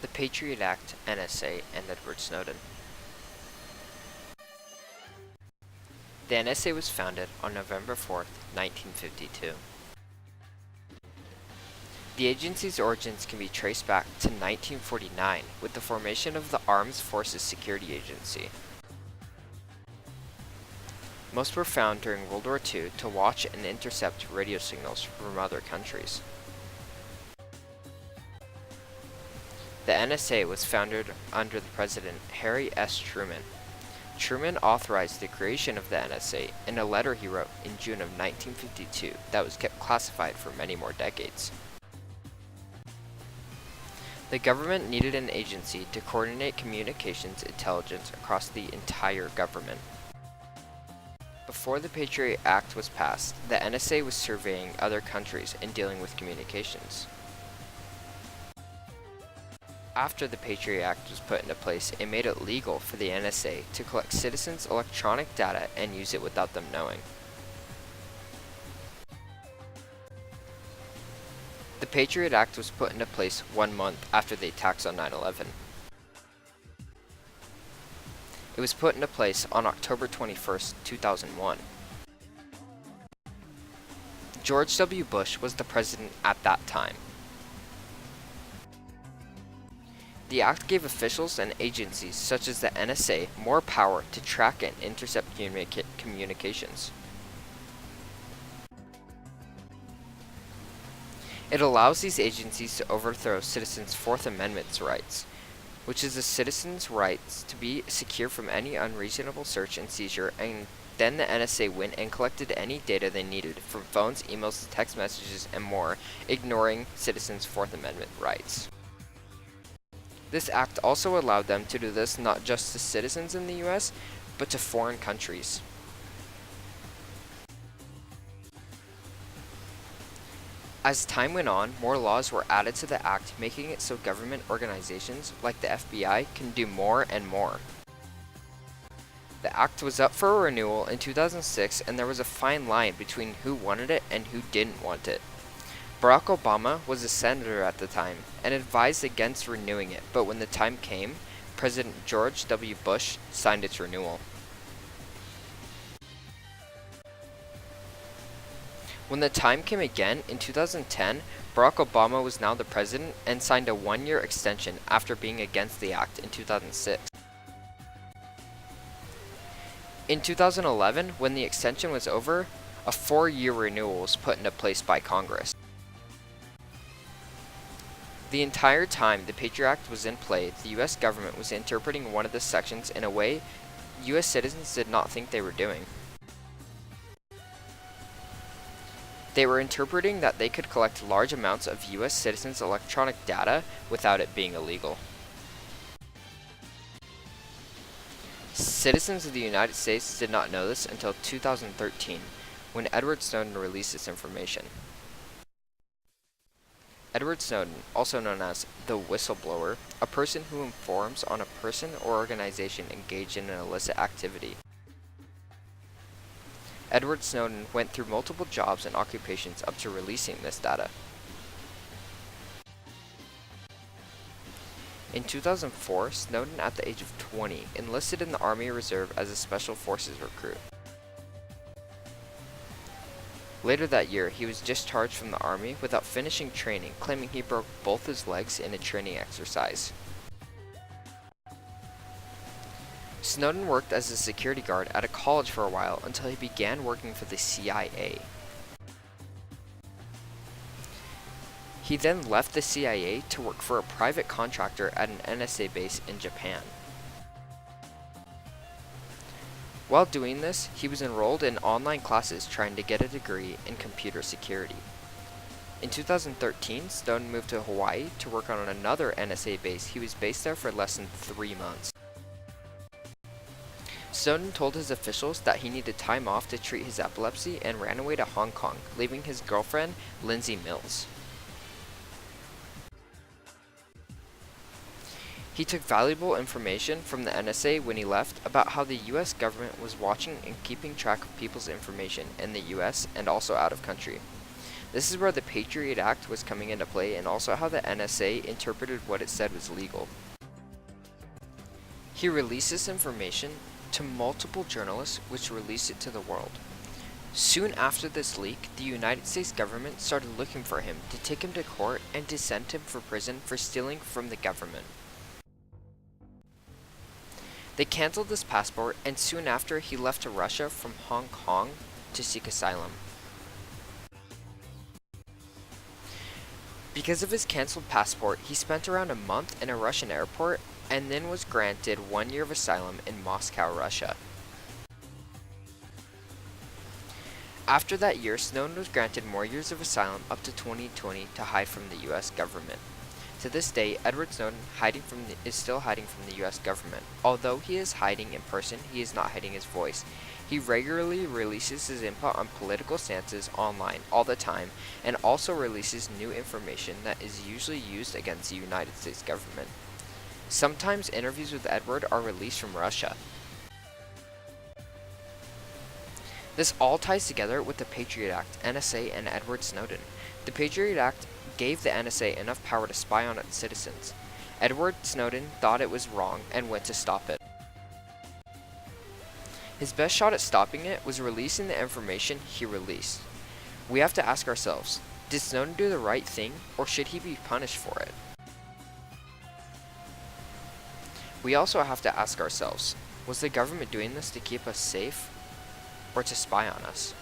The Patriot Act, NSA, and Edward Snowden. The NSA was founded on November 4th, 1952. The agency's origins can be traced back to 1949 with the formation of the Armed Forces Security Agency. Most were found during World War II to watch and intercept radio signals from other countries. The NSA was founded under the President Harry S. Truman. Truman authorized the creation of the NSA in a letter he wrote in June of 1952 that was kept classified for many more decades. The government needed an agency to coordinate communications intelligence across the entire government. Before the Patriot Act was passed, the NSA was surveying other countries and dealing with communications. After the Patriot Act was put into place, it made it legal for the NSA to collect citizens' electronic data and use it without them knowing. The Patriot Act was put into place 1 month after the attacks on 9/11. It was put into place on October 21st, 2001. George W. Bush was the president at that time. The act gave officials and agencies such as the NSA more power to track and intercept communications. It allows these agencies to overthrow citizens' Fourth Amendment rights, which is a citizen's rights to be secure from any unreasonable search and seizure, and then the NSA went and collected any data they needed from phones, emails, text messages, and more, ignoring citizens' Fourth Amendment rights. This act also allowed them to do this not just to citizens in the US, but to foreign countries. As time went on, more laws were added to the act, making it so government organizations like the FBI can do more and more. The act was up for renewal in 2006, and there was a fine line between who wanted it and who didn't want it. Barack Obama was a senator at the time and advised against renewing it, but when the time came, President George W. Bush signed its renewal. When the time came again in 2010, Barack Obama was now the president and signed a 1-year extension after being against the act in 2006. In 2011, when the extension was over, a 4-year renewal was put into place by Congress. The entire time the Patriot Act was in play, the US government was interpreting one of the sections in a way US citizens did not think they were doing. They were interpreting that they could collect large amounts of US citizens' electronic data without it being illegal. Citizens of the United States did not know this until 2013, when Edward Snowden released this information. Edward Snowden, also known as the whistleblower, a person who informs on a person or organization engaged in an illicit activity. Edward Snowden went through multiple jobs and occupations up to releasing this data. In 2004, Snowden, at the age of 20, enlisted in the Army Reserve as a Special Forces recruit. Later that year, he was discharged from the Army without finishing training, claiming he broke both his legs in a training exercise. Snowden worked as a security guard at a college for a while until he began working for the CIA. He then left the CIA to work for a private contractor at an NSA base in Japan. While doing this, he was enrolled in online classes trying to get a degree in computer security. In 2013, Snowden moved to Hawaii to work on another NSA base. He was based there for less than 3 months. Snowden told his officials that he needed time off to treat his epilepsy and ran away to Hong Kong, leaving his girlfriend, Lindsay Mills. He took valuable information from the NSA when he left about how the US government was watching and keeping track of people's information in the US and also out of country. This is where the Patriot Act was coming into play, and also how the NSA interpreted what it said was legal. He released this information to multiple journalists, which released it to the world. Soon after this leak, the United States government started looking for him to take him to court and to send him for prison for stealing from the government. They canceled his passport, and soon after he left to Russia from Hong Kong to seek asylum. Because of his canceled passport, he spent around a month in a Russian airport and then was granted 1 year of asylum in Moscow, Russia. After that year, Snowden was granted more years of asylum up to 2020 to hide from the US government. To this day, Edward Snowden is still hiding from the US government. Although he is hiding in person, he is not hiding his voice. He regularly releases his input on political stances online all the time, and also releases new information that is usually used against the United States government. Sometimes interviews with Edward are released from Russia. This all ties together with the Patriot Act, NSA, and Edward Snowden. The Patriot Act gave the NSA enough power to spy on its citizens. Edward Snowden thought it was wrong and went to stop it. His best shot at stopping it was releasing the information he released. We have to ask ourselves, did Snowden do the right thing, or should he be punished for it? We also have to ask ourselves, was the government doing this to keep us safe, or to spy on us?